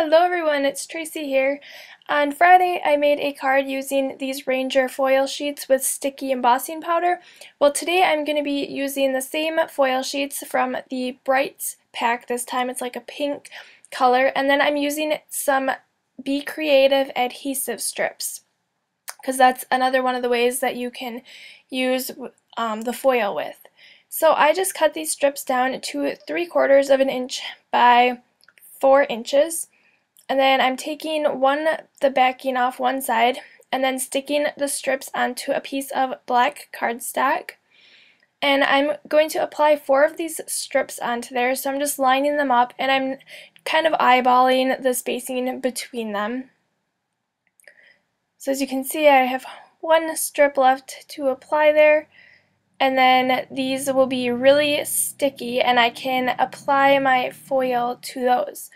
Hello everyone, it's Tracy here. On Friday I made a card using these Ranger foil sheets with sticky embossing powder. Well, today I'm going to be using the same foil sheets from the Brights pack. This time it's like a pink color, and then I'm using some Be Creative adhesive strips, because that's another one of the ways that you can use the foil with. So I just cut these strips down to 3/4 of an inch by 4 inches. And then I'm taking the backing off one side and then sticking the strips onto a piece of black cardstock. And I'm going to apply 4 of these strips onto there, so I'm just lining them up and I'm kind of eyeballing the spacing between them. So as you can see, I have 1 strip left to apply there, and then these will be really sticky and I can apply my foil to those.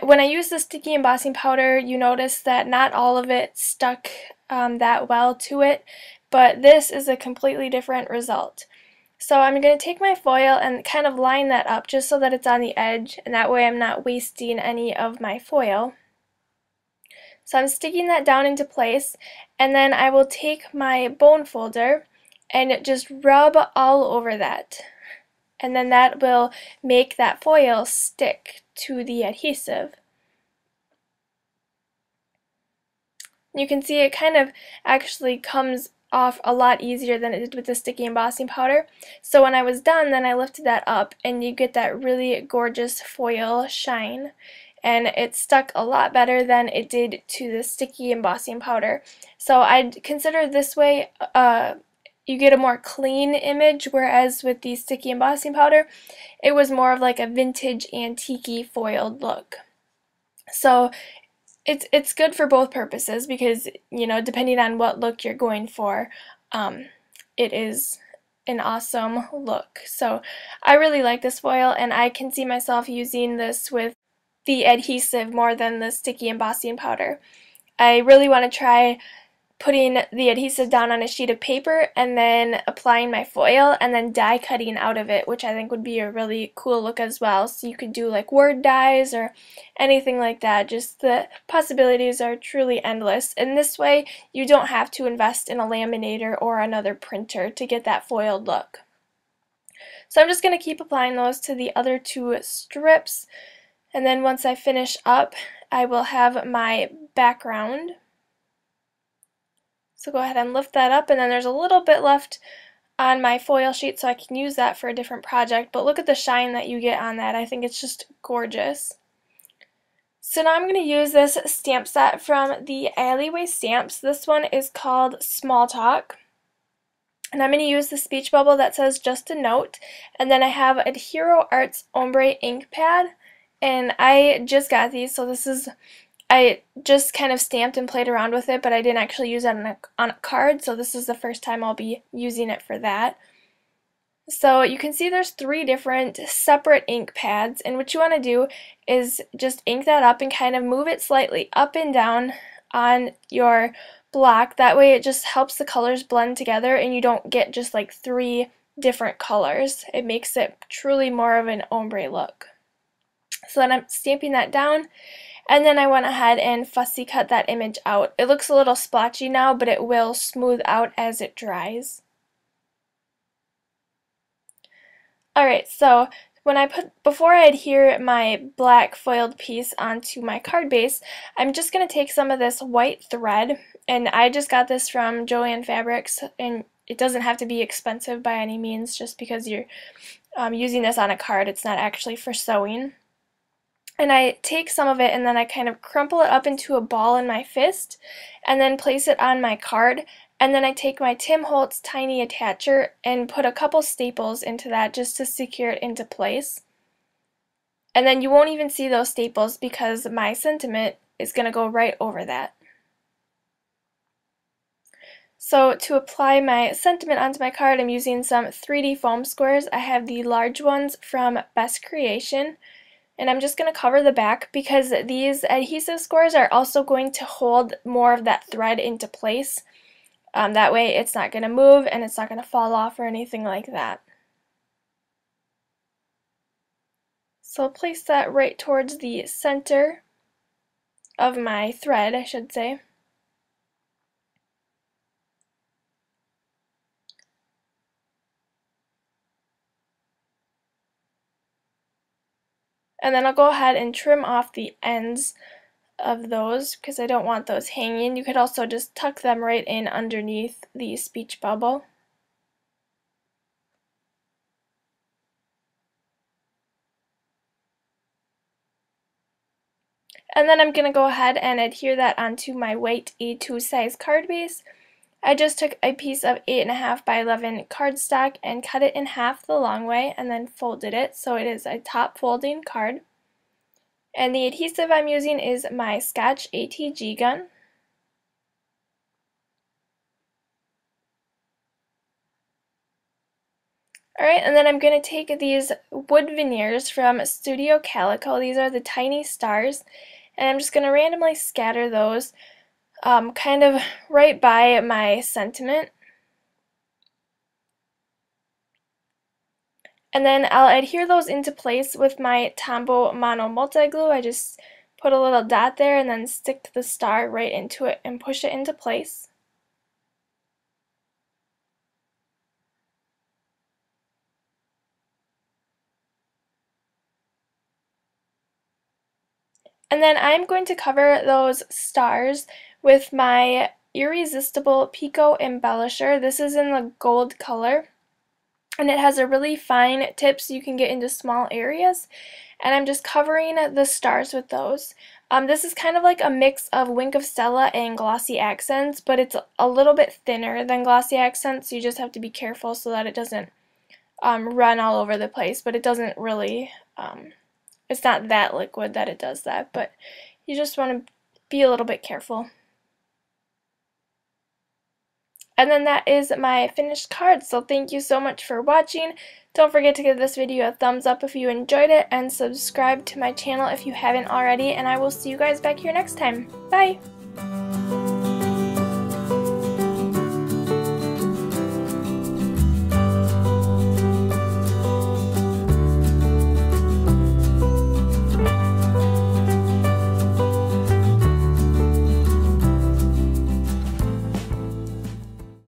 When I use the sticky embossing powder, you notice that not all of it stuck that well to it, but this is a completely different result. So I'm going to take my foil and kind of line that up just so that it's on the edge, and that way I'm not wasting any of my foil. So I'm sticking that down into place, and then I will take my bone folder and just rub all over that. And then that will make that foil stick to the adhesive. You can see it kind of actually comes off a lot easier than it did with the sticky embossing powder. So when I was done, then I lifted that up and you get that really gorgeous foil shine. And it stuck a lot better than it did to the sticky embossing powder. So I'd consider this way you get a more clean image, whereas with the sticky embossing powder, it was more of like a vintage antique-y foiled look. So it's good for both purposes because, you know, depending on what look you're going for, it is an awesome look. So I really like this foil, and I can see myself using this with the adhesive more than the sticky embossing powder. I really want to try putting the adhesive down on a sheet of paper and then applying my foil and then die cutting out of it, which I think would be a really cool look as well. So you could do like word dies or anything like that. Just the possibilities are truly endless. And this way you don't have to invest in a laminator or another printer to get that foiled look. So I'm just going to keep applying those to the other 2 strips, and then once I finish up I will have my background. So go ahead and lift that up, and then there's a little bit left on my foil sheet, so I can use that for a different project. But look at the shine that you get on that. I think it's just gorgeous. So now I'm going to use this stamp set from the Alleyway Stamps. This one is called Small Talk. And I'm going to use the speech bubble that says Just a Note. And then I have a Hero Arts Ombre ink pad. And I just got these, so I just kind of stamped and played around with it, but I didn't actually use it on a card, so this is the first time I'll be using it for that. So you can see there's 3 different separate ink pads, and what you want to do is just ink that up and kind of move it slightly up and down on your block. That way it just helps the colors blend together and you don't get just like 3 different colors. It makes it truly more of an ombre look. So then I'm stamping that down. And then I went ahead and fussy cut that image out. It looks a little splotchy now, but it will smooth out as it dries. Alright, so before I adhere my black foiled piece onto my card base, I'm just going to take some of this white thread, and I just got this from Joann Fabrics, and it doesn't have to be expensive by any means. Just because you're using this on a card, it's not actually for sewing. And I take some of it and then I kind of crumple it up into a ball in my fist and then place it on my card. And then I take my Tim Holtz tiny attacher and put a couple staples into that just to secure it into place. And then you won't even see those staples because my sentiment is going to go right over that. So to apply my sentiment onto my card, I'm using some 3D foam squares. I have the large ones from Best Creation. And I'm just going to cover the back because these adhesive squares are also going to hold more of that thread into place. That way it's not going to move and it's not going to fall off or anything like that. So I'll place that right towards the center of my thread, I should say. And then I'll go ahead and trim off the ends of those because I don't want those hanging. You could also just tuck them right in underneath the speech bubble. And then I'm going to go ahead and adhere that onto my white A2 size card base. I just took a piece of 8.5 by 11 cardstock and cut it in half the long way and then folded it so it is a top folding card. And the adhesive I'm using is my Scotch ATG gun. Alright, and then I'm going to take these wood veneers from Studio Calico. These are the tiny stars. And I'm just going to randomly scatter those kind of right by my sentiment. And then I'll adhere those into place with my Tombow Mono Multi-Glue. I just put a little dot there and then stick the star right into it and push it into place. And then I'm going to cover those stars with my Irresistible Pico Embellisher. This is in the gold color. And it has a really fine tip so you can get into small areas. And I'm just covering the stars with those. This is kind of like a mix of Wink of Stella and Glossy Accents, but it's a little bit thinner than Glossy Accents, so you just have to be careful so that it doesn't run all over the place. But it doesn't really, it's not that liquid that it does that, but you just want to be a little bit careful. And then that is my finished card, so thank you so much for watching. Don't forget to give this video a thumbs up if you enjoyed it, and subscribe to my channel if you haven't already, and I will see you guys back here next time. Bye!